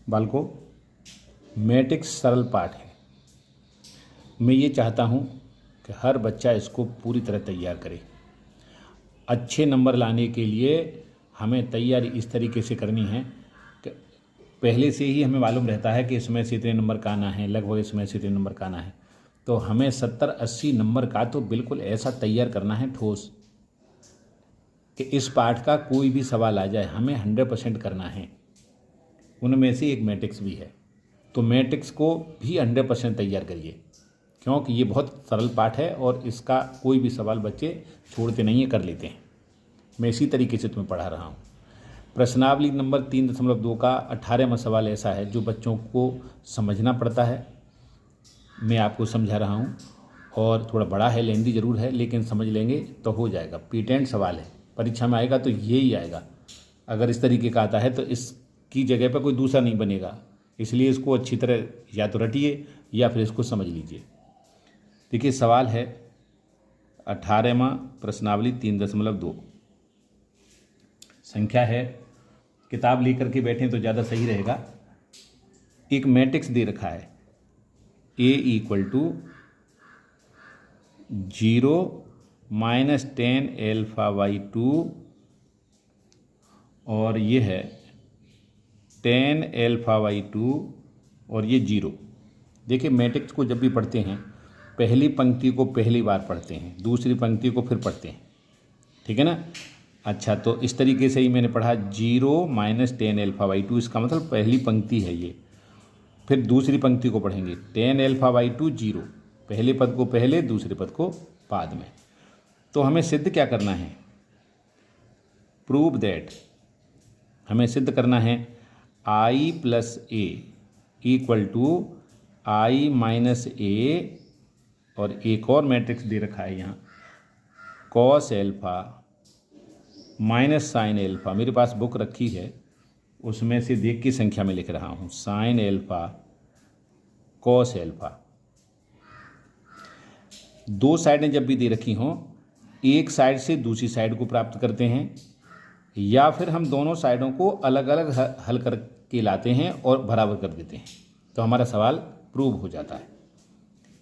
बालकों, मैट्रिक्स सरल पाठ है। मैं ये चाहता हूँ कि हर बच्चा इसको पूरी तरह तैयार करे। अच्छे नंबर लाने के लिए हमें तैयारी इस तरीके से करनी है कि पहले से ही हमें मालूम रहता है कि इसमें से इतने नंबर का आना है, लगभग इसमें से इतने नंबर का आना है। तो हमें 70-80 नंबर का तो बिल्कुल ऐसा तैयार करना है ठोस कि इस पाठ का कोई भी सवाल आ जाए हमें 100% करना है। उनमें से एक मैट्रिक्स भी है, तो मैट्रिक्स को भी 100% तैयार करिए, क्योंकि ये बहुत सरल पाठ है और इसका कोई भी सवाल बच्चे छोड़ते नहीं है, कर लेते हैं। मैं इसी तरीके से तुम्हें पढ़ा रहा हूँ। प्रश्नावली नंबर 3.2 का 18वां सवाल ऐसा है जो बच्चों को समझना पड़ता है। मैं आपको समझा रहा हूँ और थोड़ा बड़ा है, लेंदी ज़रूर है, लेकिन समझ लेंगे तो हो जाएगा। पीटेंट सवाल है, परीक्षा में आएगा तो ये ही आएगा। अगर इस तरीके का आता है तो इसकी जगह पर कोई दूसरा नहीं बनेगा, इसलिए इसको अच्छी तरह या तो रटिए या फिर इसको समझ लीजिए। देखिए, सवाल है 18वां प्रश्नावली 3.2। संख्या है, किताब लेकर के बैठें तो ज़्यादा सही रहेगा। एक मैट्रिक्स दे रखा है A = 0 - 10 α/2 और ये है 10 α/2 और ये 0। देखिए, मैट्रिक्स को जब भी पढ़ते हैं पहली पंक्ति को पहली बार पढ़ते हैं, दूसरी पंक्ति को फिर पढ़ते हैं, ठीक है ना। अच्छा, तो इस तरीके से ही मैंने पढ़ा 0 - 10 α/2, इसका मतलब पहली पंक्ति है ये। फिर दूसरी पंक्ति को पढ़ेंगे 10 α/2 0, पहले पद को पहले, दूसरे पद को बाद में। तो हमें सिद्ध क्या करना है? प्रूव दैट, हमें सिद्ध करना है I + A = I - A, और एक और मैट्रिक्स दे रखा है यहाँ cos α - sin α। मेरे पास बुक रखी है, उसमें से देख के संख्या में लिख रहा हूँ। sin α cos α। दो साइडें जब भी दे रखी हों, एक साइड से दूसरी साइड को प्राप्त करते हैं या फिर हम दोनों साइडों को अलग अलग हल करके लाते हैं और बराबर कर देते हैं, तो हमारा सवाल प्रूव हो जाता है।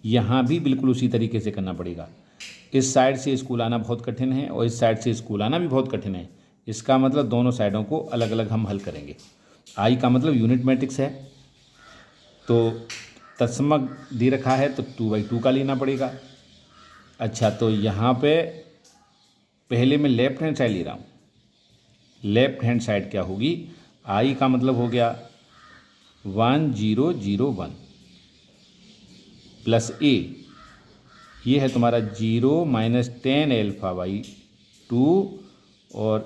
यहाँ भी बिल्कुल उसी तरीके से करना पड़ेगा। इस साइड से स्कूल आना बहुत कठिन है और इस साइड से स्कूल आना भी बहुत कठिन है। इसका मतलब दोनों साइडों को अलग अलग हम हल करेंगे। आई का मतलब यूनिट मैट्रिक्स है, तो तत्समक दे रखा है तो 2/2 का लेना पड़ेगा। अच्छा, तो यहाँ पे पहले मैं लेफ्ट हैंड साइड ले रहा हूँ। लेफ्ट हैंड साइड क्या होगी? आई का मतलब हो गया 1001 प्लस A, ये है तुम्हारा 0 - 10 α/2 और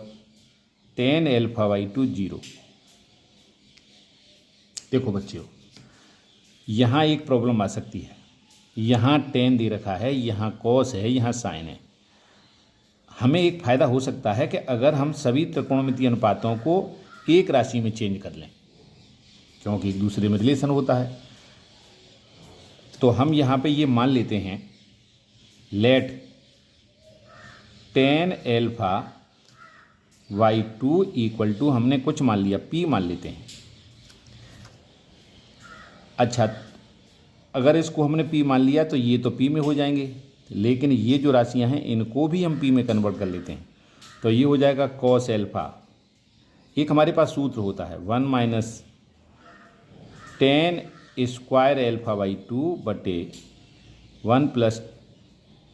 10 α/2 0। देखो बच्चों, यहाँ एक प्रॉब्लम आ सकती है। यहाँ 10 दे रखा है, यहाँ cos है, यहाँ sin है। हमें एक फ़ायदा हो सकता है कि अगर हम सभी त्रिकोणमितीय अनुपातों को एक राशि में चेंज कर लें, क्योंकि एक दूसरे में रिलेशन होता है। तो हम यहाँ पे ये मान लेते हैं, लेट 10 α/2 = हमने कुछ मान लिया, P मान लेते हैं। अच्छा, अगर इसको हमने P मान लिया तो ये तो P में हो जाएंगे, लेकिन ये जो राशियां हैं इनको भी हम P में कन्वर्ट कर लेते हैं। तो ये हो जाएगा cos α। एक हमारे पास सूत्र होता है 1 - 10 स्क्वायर α/2 बटे 1 +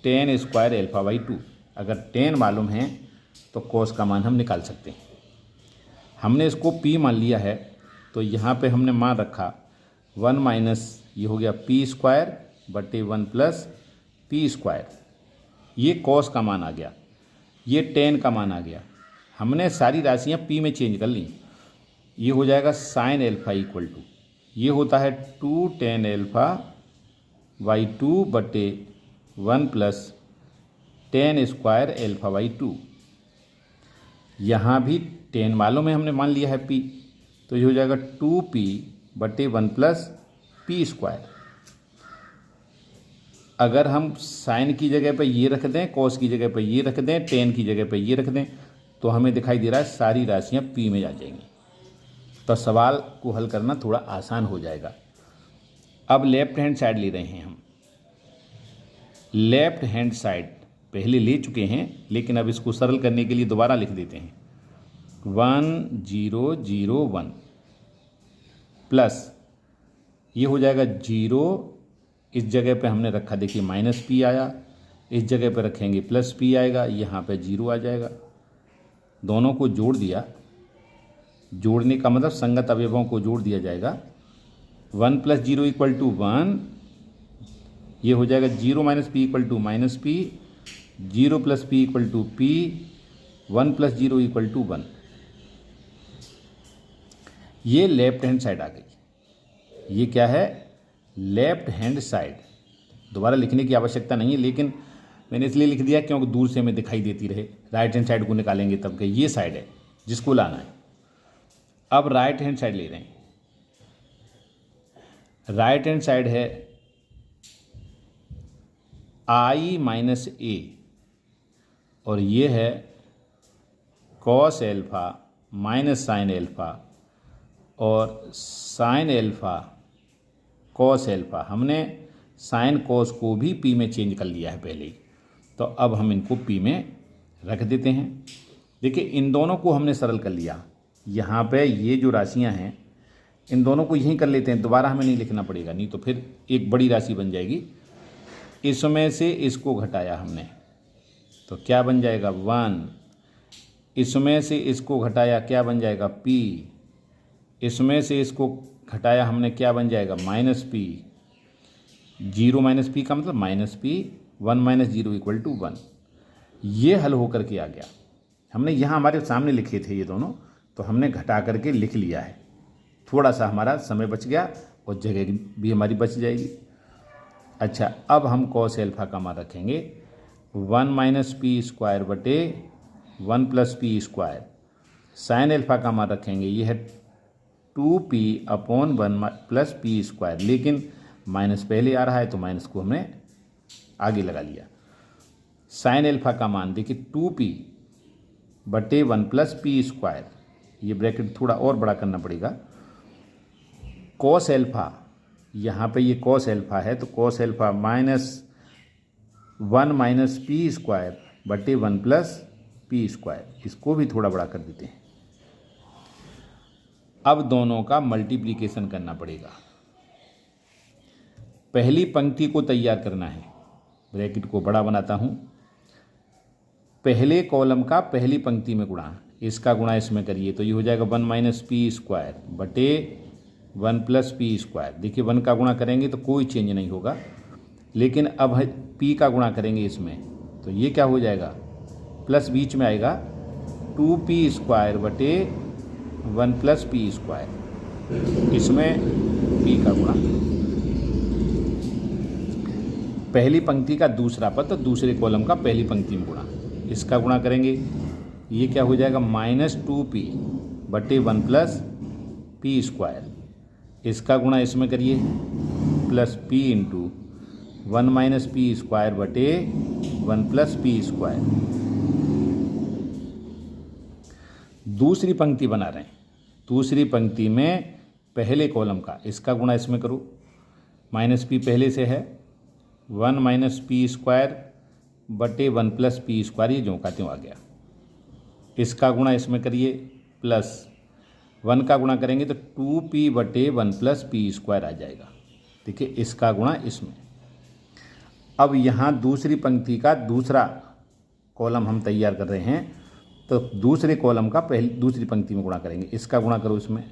10 स्क्वायर α/2। अगर 10 मालूम है तो cos का मान हम निकाल सकते हैं। हमने इसको P मान लिया है, तो यहाँ पे हमने मान रखा 1 - ये हो गया P² बटे 1 + P²। ये cos का मान आ गया, ये 10 का मान आ गया। हमने सारी राशियाँ P में चेंज कर ली। ये हो जाएगा sin α = ये होता है 2tan α/2 बटे 1 + tan² α/2। यहाँ भी 10 मालूम है, हमने मान लिया है P, तो ये हो जाएगा 2P बटे 1 + P²। अगर हम साइन की जगह पर ये रख दें, cos की जगह पर ये रख दें, tan की जगह पर ये रख दें, तो हमें दिखाई दे रहा है सारी राशियाँ P में आ जाएंगी। तो सवाल को हल करना थोड़ा आसान हो जाएगा। अब लेफ्ट हैंड साइड ले रहे हैं हम। लेफ्ट हैंड साइड पहले ले चुके हैं, लेकिन अब इसको सरल करने के लिए दोबारा लिख देते हैं। 1001 प्लस ये हो जाएगा 0, इस जगह पे हमने रखा, देखिए माइनस पी आया, इस जगह पे रखेंगे प्लस पी आएगा, यहाँ पे 0 आ जाएगा। दोनों को जोड़ दिया, जोड़ने का मतलब संगत अवयवों को जोड़ दिया जाएगा। 1 + 0 = 1, ये हो जाएगा 0 - p = -p, 0 + p = p, 1 + 0 = 1। ये लेफ्ट हैंड साइड आ गई। ये क्या है? Left hand side. दोबारा लिखने की आवश्यकता नहीं है, लेकिन मैंने इसलिए लिख दिया क्योंकि दूर से हमें दिखाई देती रहे। राइट हैंड साइड को निकालेंगे तब के ये साइड है जिसको लाना है। अब राइट हैंड साइड ले रहे हैं। राइट हैंड साइड है i - a और ये है cos α - sin α और sin α cos α। हमने sin cos को भी p में चेंज कर लिया है पहले ही, तो अब हम इनको p में रख देते हैं। देखिए इन दोनों को हमने सरल कर लिया। यहाँ पे ये जो राशियाँ हैं इन दोनों को यहीं कर लेते हैं, दोबारा हमें नहीं लिखना पड़ेगा, नहीं तो फिर एक बड़ी राशि बन जाएगी। इसमें से इसको घटाया हमने तो क्या बन जाएगा 1, इसमें से इसको घटाया क्या बन जाएगा p, इसमें से इसको घटाया हमने क्या बन जाएगा -p, 0 - p का मतलब -p, 1 - 0 = 1। ये हल होकर के आ गया। हमने यहाँ हमारे सामने लिखे थे ये दोनों, तो हमने घटा करके लिख लिया है। थोड़ा सा हमारा समय बच गया और जगह भी हमारी बच जाएगी। अच्छा, अब हम cos α का मान रखेंगे 1 - p² बटे 1 + p²। sin α का मान रखेंगे, ये है 2p/1 + p², लेकिन माइनस पहले आ रहा है तो माइनस को हमने आगे लगा लिया। sin α का मान देखिए 2p/1 + p², ये ब्रैकेट थोड़ा और बड़ा करना पड़ेगा। cos α, यहाँ पे ये cos α है तो cos α -1 - p² बटे 1 + p², इसको भी थोड़ा बड़ा कर देते हैं। अब दोनों का मल्टीप्लिकेशन करना पड़ेगा। पहली पंक्ति को तैयार करना है। ब्रैकेट को बड़ा बनाता हूँ। पहले कॉलम का पहली पंक्ति में गुणा, इसका गुणा इसमें करिए तो ये हो जाएगा 1 - p² बटे 1 + p²। देखिए 1 का गुणा करेंगे तो कोई चेंज नहीं होगा, लेकिन अब p का गुणा करेंगे इसमें तो ये क्या हो जाएगा, प्लस बीच में आएगा 2p² बटे 1 + p²। इसमें p का गुणा, पहली पंक्ति का दूसरा पद तो दूसरे कॉलम का पहली पंक्ति में गुणा, इसका गुणा करेंगे ये क्या हो जाएगा -2p बटे 1 + p²। इसका गुणा इसमें करिए प्लस p × 1 - p² बटे 1 + p²। दूसरी पंक्ति बना रहे हैं। दूसरी पंक्ति में पहले कॉलम का इसका गुणा इसमें करो, -p पहले से है, 1 - p² बटे 1 + p², ये ज्यों का त्यों आ गया। इसका गुणा इसमें करिए, प्लस 1 का गुणा करेंगे तो 2p बटे 1 + p² आ जाएगा। देखिए इसका गुणा इसमें। अब यहाँ दूसरी पंक्ति का दूसरा कॉलम हम तैयार कर रहे हैं, तो दूसरे कॉलम का दूसरी पंक्ति में गुणा करेंगे, इसका गुणा करो इसमें,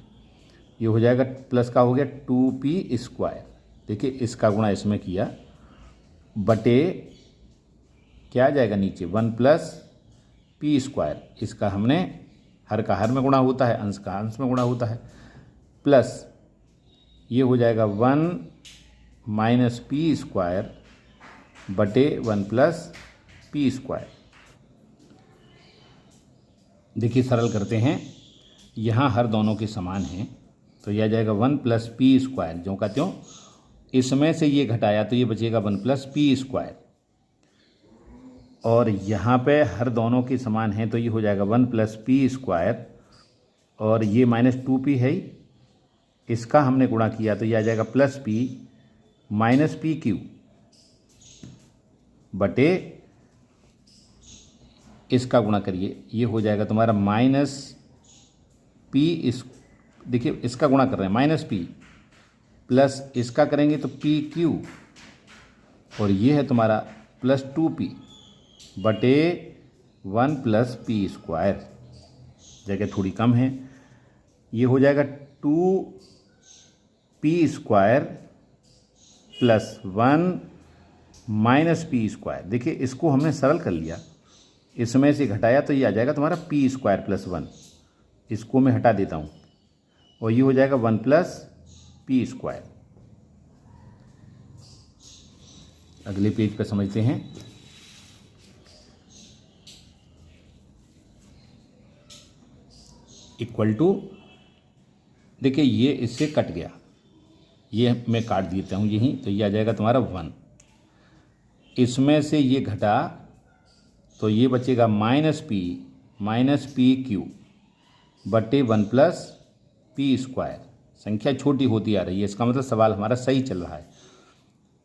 ये हो जाएगा प्लस का हो गया 2p²। देखिए इसका गुणा इसमें किया बटे क्या आ जाएगा नीचे 1 + p²। इसका हमने हर का हर में गुणा होता है, अंश का अंश में गुणा होता है, प्लस ये हो जाएगा 1 - p² बटे 1 + p²। देखिए सरल करते हैं, यहाँ हर दोनों के समान हैं तो यह आ जाएगा 1 + p², ज्यों का त्यों। इसमें से ये घटाया तो ये बचेगा 1 + p², और यहाँ पे हर दोनों के समान हैं तो ये हो जाएगा 1 + p² और ये -2p है ही, इसका हमने गुणा किया तो ये आ जाएगा +p -pq बटे इसका गुणा करिए, ये हो जाएगा तुम्हारा -p। इस देखिए इसका गुणा कर रहे हैं -p प्लस इसका करेंगे तो pq और ये है तुम्हारा +2p बटे 1 + p²। जगह थोड़ी कम है, ये हो जाएगा 2p² + 1 - p²। देखिए इसको हमने सरल कर लिया, इसमें से घटाया तो ये आ जाएगा तुम्हारा p² + 1। इसको मैं हटा देता हूँ और ये हो जाएगा 1 + p²। अगले पेज पर समझते हैं। इक्वल टू, देखिए ये इससे कट गया, ये मैं काट देता हूँ यहीं, तो ये आ जाएगा तुम्हारा 1। इसमें से ये घटा तो ये बचेगा -p -pq बटे 1 + p²। संख्या छोटी होती आ रही है, इसका मतलब सवाल हमारा सही चल रहा है।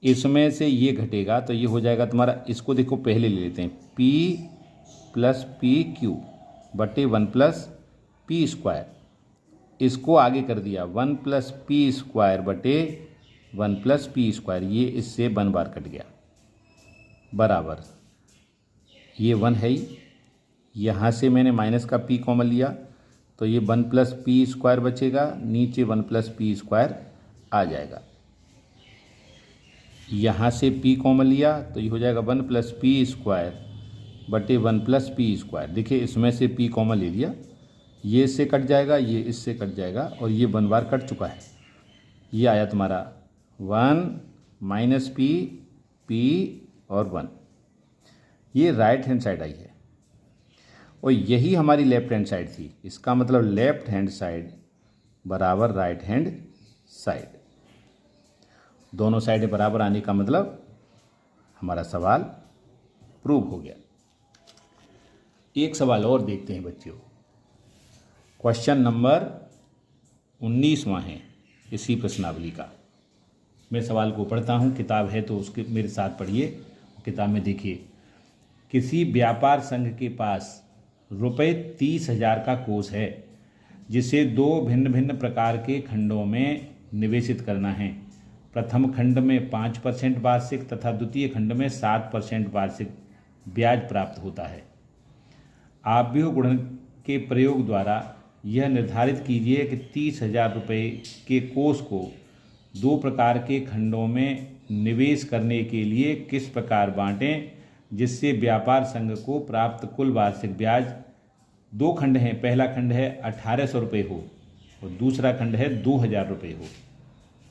इसमें से ये घटेगा तो ये हो जाएगा तुम्हारा, इसको देखो पहले ले लेते हैं, p + pq बटे 1 + p²। इसको आगे कर दिया 1 + p² बटे 1 + p²। ये इससे 1 बार कट गया, बराबर ये 1 है ही, यहाँ से मैंने माइनस का p कॉमन लिया तो ये 1 + p² बचेगा, नीचे 1 + p² आ जाएगा। यहाँ से p कॉमन लिया तो ये हो जाएगा 1 + p² बटे 1 + p²। देखिए इसमें से p कॉमन ले लिया, ये इससे कट जाएगा, ये इससे कट जाएगा और ये 1 बार कट चुका है। ये आया तुम्हारा 1 - p और 1। ये राइट हैंड साइड आई है और यही हमारी लेफ्ट हैंड साइड थी। इसका मतलब लेफ्ट हैंड साइड बराबर राइट हैंड साइड। दोनों साइडें बराबर आने का मतलब हमारा सवाल प्रूव हो गया। एक सवाल और देखते हैं बच्चों। क्वेश्चन नंबर 19वां है इसी प्रश्नावली का। मैं सवाल को पढ़ता हूँ, किताब है तो उसके मेरे साथ पढ़िए। किताब में देखिए, किसी व्यापार संघ के पास रुपये 30,000 का कोष है जिसे 2 भिन्न भिन्न प्रकार के खंडों में निवेशित करना है। प्रथम खंड में 5% वार्षिक तथा द्वितीय खंड में 7% वार्षिक ब्याज प्राप्त होता है। आव्यूह गुणन के प्रयोग द्वारा यह निर्धारित कीजिए कि 30,000 रुपये के कोष को 2 प्रकार के खंडों में निवेश करने के लिए किस प्रकार बांटें जिससे व्यापार संघ को प्राप्त कुल वार्षिक ब्याज, 2 खंड हैं, पहला खंड है 1800 रुपये हो और दूसरा खंड है 2000 रुपये हो।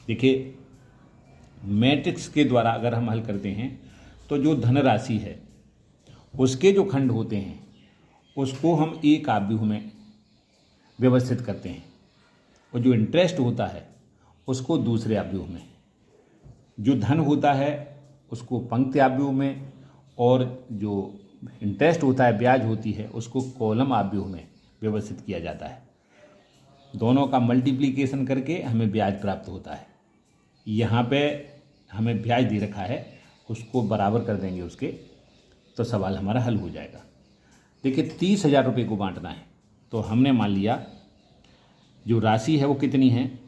देखिए मैट्रिक्स के द्वारा अगर हम हल करते हैं तो जो धनराशि है उसके जो खंड होते हैं उसको हम एक आव्यूह में व्यवस्थित करते हैं और जो इंटरेस्ट होता है उसको दूसरे आव्यूह में, जो धन होता है उसको पंक्ति आव्यूह में और जो इंटरेस्ट होता है, ब्याज होती है, उसको कॉलम आव्यूह में व्यवस्थित किया जाता है। दोनों का मल्टीप्लिकेशन करके हमें ब्याज प्राप्त होता है। यहाँ पे हमें ब्याज दे रखा है, उसको बराबर कर देंगे उसके, तो सवाल हमारा हल हो जाएगा। देखिए 30,000 रुपये को बांटना है तो हमने मान लिया जो राशि है वो कितनी है,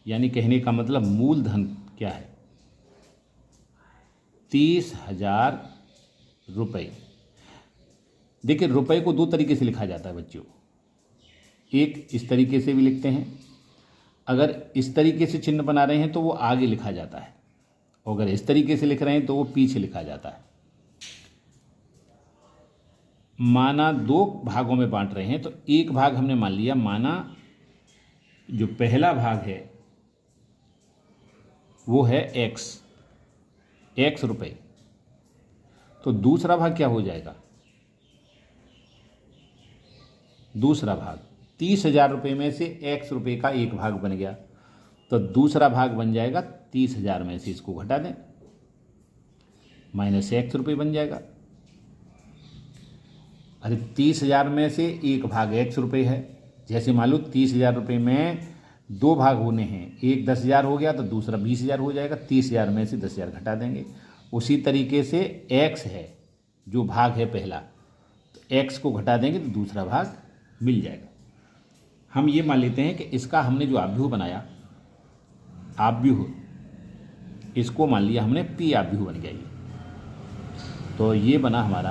यानी कहने का मतलब मूलधन क्या है, 30,000 रुपये। देखिए रुपये को 2 तरीके से लिखा जाता है बच्चों। एक इस तरीके से भी लिखते हैं, अगर इस तरीके से चिन्ह बना रहे हैं तो वो आगे लिखा जाता है, और अगर इस तरीके से लिख रहे हैं तो वो पीछे लिखा जाता है। माना 2 भागों में बांट रहे हैं तो एक भाग हमने मान लिया, माना जो पहला भाग है वो है x रुपये, तो दूसरा भाग क्या हो जाएगा, दूसरा भाग 30,000 रुपये में से x रुपये का एक भाग बन गया तो दूसरा भाग बन जाएगा 30,000 में से इसको घटा दें -x रुपये बन जाएगा। अरे 30,000 में से एक भाग x रुपये है जैसे मान लो 30,000 रुपये में 2 भाग होने हैं, एक 10,000 हो गया तो दूसरा 20,000 हो जाएगा, 30,000 में से 10,000 घटा देंगे। उसी तरीके से x है जो भाग है पहला, तो x को घटा देंगे तो दूसरा भाग मिल जाएगा। हम ये मान लेते हैं कि इसका हमने जो आव्यूह बनाया, आव्यूह, इसको मान लिया हमने p आव्यूह बन गया ये। तो ये बना हमारा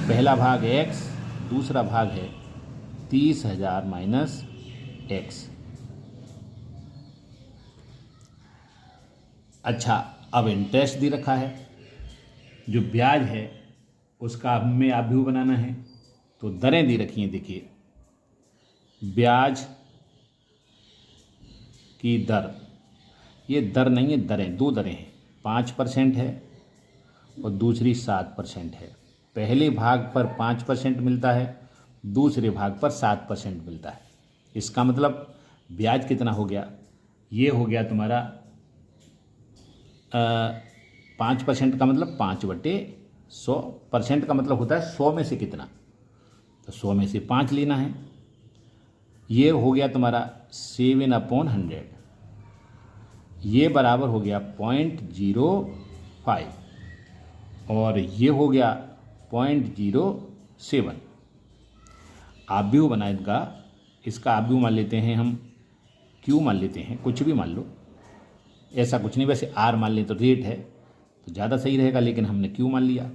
पहला भाग x, दूसरा भाग है 30,000 माइनस x। अच्छा, अब इंटरेस्ट दे रखा है, जो ब्याज है उसका हमें आव्यूह बनाना है। तो दरें दे रखी हैं, देखिए ब्याज की दर, ये दर नहीं है, दरें, 2 दरें हैं, 5% है और दूसरी 7% है। पहले भाग पर 5% मिलता है, दूसरे भाग पर 7% मिलता है। इसका मतलब ब्याज कितना हो गया, ये हो गया तुम्हारा 5% का मतलब 5/100%, का मतलब होता है 100 में से कितना, तो 100 में से 5 लेना है। ये हो गया तुम्हारा 7/100, ये बराबर हो गया 0.05 और ये हो गया 0.07। आव्यूह बना इनका, इसका आव्यूह मान लेते हैं हम, क्यू मान लेते हैं, कुछ भी मान लो, ऐसा कुछ नहीं, वैसे आर मान लें तो रेट है तो ज़्यादा सही रहेगा, लेकिन हमने क्यू मान लिया।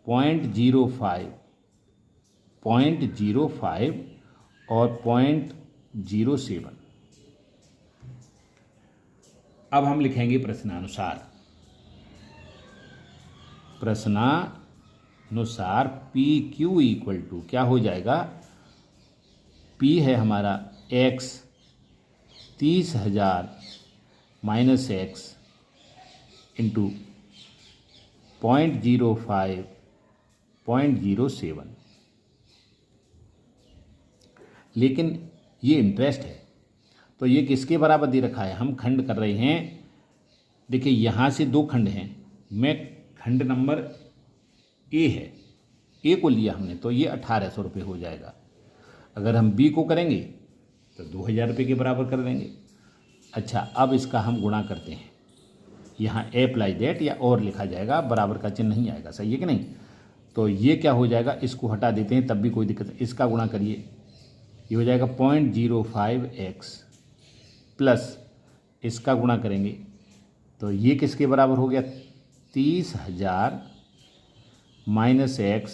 0.05 और 0.07। अब हम लिखेंगे प्रश्नानुसार। प्रश्नानुसार पी क्यू इक्वल टू क्या हो जाएगा, पी है हमारा x 30,000 माइनस x इंटू 0.05 0.07। लेकिन ये इंटरेस्ट है तो ये किसके बराबर दे रखा है, हम खंड कर रहे हैं। देखिए यहाँ से 2 खंड हैं, मैं खंड नंबर ए है, ए को लिया हमने, तो ये 1800 रुपये हो जाएगा। अगर हम बी को करेंगे तो 2,000 रुपये के बराबर कर देंगे। अच्छा, अब इसका हम गुणा करते हैं, यहाँ अप्लाई दैट या और लिखा जाएगा, बराबर का चिन्ह नहीं आएगा, सही है कि नहीं। तो ये क्या हो जाएगा, इसको हटा देते हैं तब भी कोई दिक्कत नहीं। इसका गुणा करिए, ये हो जाएगा 0.05x प्लस इसका गुणा करेंगे तो ये किसके बराबर हो गया, 30,000 minus x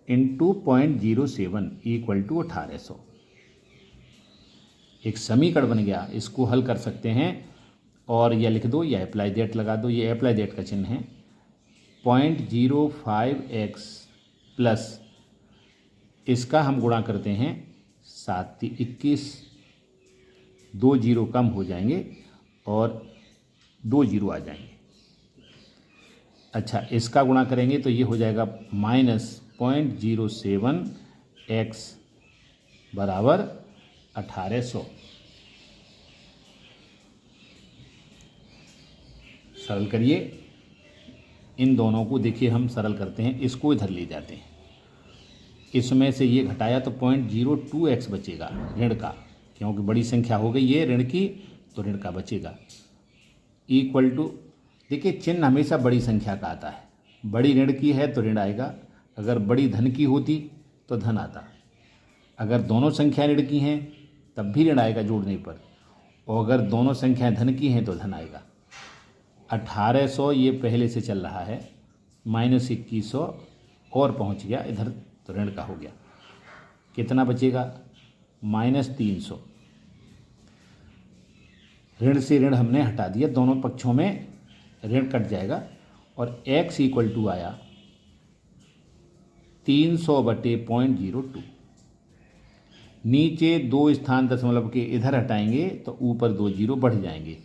into 0.07 equal to 1800। एक समीकरण बन गया, इसको हल कर सकते हैं और यह लिख दो या अप्लाई दैट लगा दो, ये अप्लाई दैट का चिन्ह है। 0.05x प्लस इसका हम गुणा करते हैं 7 × 21, 2 जीरो कम हो जाएंगे और 2 जीरो आ जाएंगे। अच्छा, इसका गुणा करेंगे तो ये हो जाएगा -0.07x बराबर 1800। सरल करिए इन दोनों को, देखिए हम सरल करते हैं, इसको इधर ले जाते हैं, इसमें से ये घटाया तो 0.02x बचेगा ऋण का, क्योंकि बड़ी संख्या हो गई ये ऋण की, तो ऋण का बचेगा। इक्वल टू, देखिए चिन्ह हमेशा बड़ी संख्या का आता है, बड़ी ऋण की है तो ऋण आएगा, अगर बड़ी धन की होती तो धन आता, अगर दोनों संख्याएं ऋण की हैं तब भी ऋण आएगा जोड़ने पर, और अगर दोनों संख्याएं धन की हैं तो धन आएगा। 1800 ये पहले से चल रहा है, -2100 और पहुंच गया इधर तो ऋण का हो गया। कितना बचेगा, -300। ऋण से ऋण हमने हटा दिया, दोनों पक्षों में ऋण कट जाएगा और x इक्वल टू आया 300/0.02। नीचे 2 स्थान दशमलव के इधर हटाएंगे तो ऊपर 2 जीरो बढ़ जाएंगे।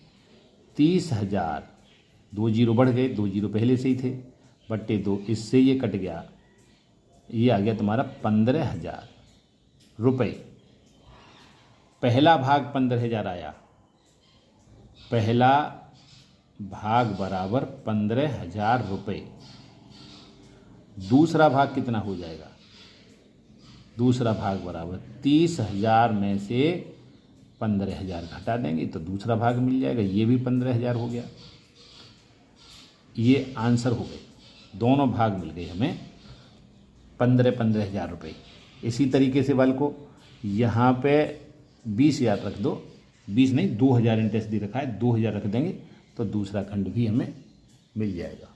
30,000, 2 जीरो बढ़ गए, 2 जीरो पहले से ही थे, /2, इससे ये कट गया, ये आ गया तुम्हारा 15,000 रुपये। पहला भाग 15,000 आया, पहला भाग बराबर 15,000 रुपये। दूसरा भाग कितना हो जाएगा, दूसरा भाग बराबर 30,000 में से 15,000 घटा देंगे तो दूसरा भाग मिल जाएगा। ये भी 15,000 हो गया। ये आंसर हो गए, दोनों भाग मिल गए हमें 15,000 रुपये। इसी तरीके से बल को यहाँ पे 20,000 रख दो, 20 नहीं 2,000 इंटरेस्ट दे रखा है, 2,000 रख देंगे तो दूसरा खंड भी हमें मिल जाएगा।